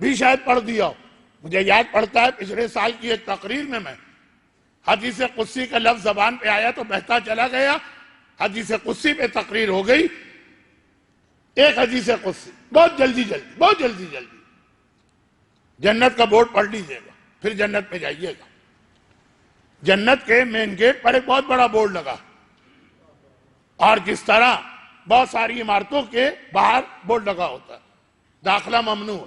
بھی شاید پڑھ دیا ہو. مجھے یاد پڑتا ہے پچھلے سال کی ایک تقریر میں حدیث قدسی کا لفظ زبان پہ آیا تو بہتا چلا گیا. حدیث قدسی پہ تقریر ہو گئی. ایک حدیث قدسی بہت جلدی جنت کا بورڈ پڑھ لیجئے گا، پھر جنت میں جائیے گا. جنت کے مین گیٹ پر ایک بہت بڑا بورڈ لگا، اور جس طرح بہت ساری عمارتوں کے باہر بورڈ لگا ہوتا ہے داخلہ ممنوع،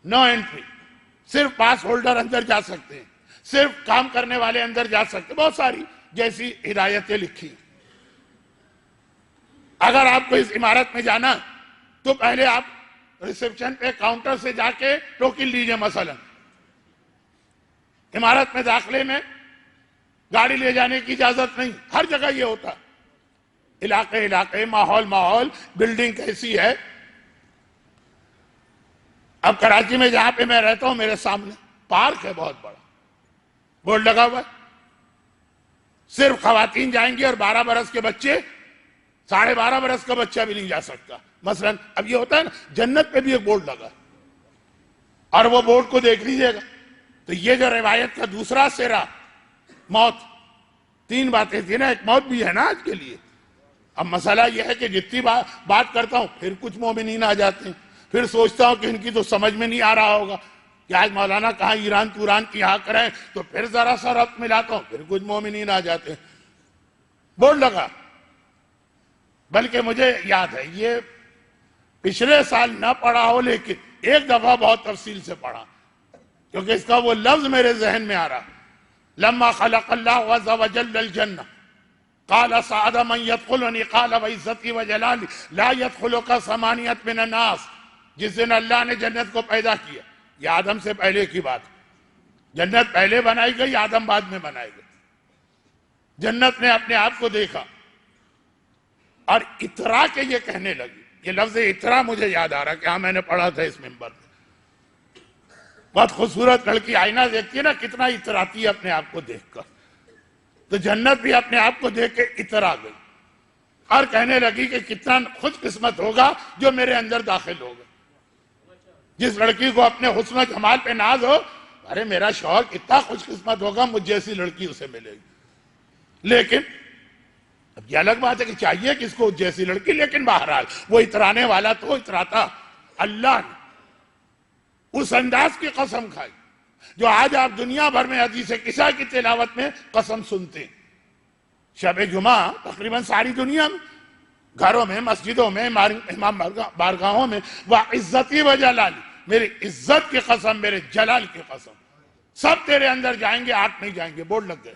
نو انٹری، صرف پاس ہولڈر اندر جا سکتے ہیں، صرف کام کرنے والے اندر جا سکتے ہیں، بہت ساری جیسی ہدایتیں لکھی. اگر آپ کو اس عمارت میں جانا تو پہلے آپ ریسپشن پہ کاؤنٹر سے جا کے ٹوکن لیجئے. مثلا عمارت میں داخلے میں گاڑی لے جانے کی اجازت نہیں. ہر جگہ یہ ہوتا، علاقے ماحول بلڈنگ کیسی ہے. اب کراچی میں جہاں پہ میں رہتا ہوں میرے سامنے پارک ہے بہت بڑا، بورڈ لگا ہوا ہے صرف خواتین جائیں گی اور 12 برس کے بچے، 12.5 برس کا بچہ بھی نہیں جا سکتا. مثلا اب یہ ہوتا ہے نا، جنت پہ بھی ایک بورڈ لگا اور وہ بورڈ کو دیکھ لیجئے گا. تو یہ جو روایت کا دوسرا سرا، موت، 3 باتیں تھی نا، ایک موت بھی ہے نا آج کے لیے. اب مسئلہ یہ ہے کہ جتنی بات کرتا ہوں پھر کچھ مومنین آ جاتے ہیں، پھر سوچتا ہوں کہ ان کی تو سمجھ میں نہیں آ رہا ہوگا کہ آج مولانا کہاں ایران توران کی ہاں کریں، تو پھر ذرا سا ربط ملاتا ہوں، پھر کچھ مومنین آ جاتے ہیں. بورڈ لگا، بلکہ مجھے یاد ہے یہ پچھلے سال نہ پڑھا ہو لیکن ایک دفعہ بہت تفصیل سے پڑھا، کیونکہ اس کا وہ لفظ میرے ذہن میں آ رہا. لما خلق اللہ عز وجل الجنہ قال سعد من يدخلني قال وعزتی وجلالی لا يدخلك 8 من الناس. جس دن اللہ نے جنت کو پیدا کیا، یہ آدم سے پہلے کی بات، جنت پہلے بنائی گئی، آدم بعد میں بنائی گئی. جنت نے اپنے آپ کو دیکھا اور اترا کے یہ کہنے لگی. یہ لفظ اترا مجھے یاد آ رہا کہ ہاں میں نے پڑھا تھا اس منبر میں. بہت خوبصورت لڑکی آئینہ دیکھتی ہے نا، کتنا اتراتی ہے اپنے آپ کو دیکھ کر. تو جنت بھی اپنے آپ کو دیکھ کے اترا گئی اور کہنے لگی کہ کتنا خوش قسمت ہوگا جو میرے اندر داخل ہوگا. جس لڑکی کو اپنے حسن و جمال پہ ناز ہو، ارے میرا شوہر کتنا خوش قسمت ہوگا مجھ جیسی لڑکی اسے ملے گی. لیکن اب یہ الگ بات ہے کہ چاہیے کس کو جیسی لڑکی، لیکن بہرحال وہ اترانے والا تو اتراتا. اللہ نے اس انداز کی قسم کھائی جو آج آپ دنیا بھر میں حدیث قصہ کی تلاوت میں قسم سنتے ہیں. شب جمعہ تقریباً ساری دنیا میں، گھروں میں، مسجدوں میں، امام بارگاہوں میں، وَعِزَّتِي وَجَلَالِ، میری عزت کی قسم، میرے جلال کی قسم، سب تیرے اندر جائیں گے، آپ نہیں جائیں گے. بورڈ لگ گئے.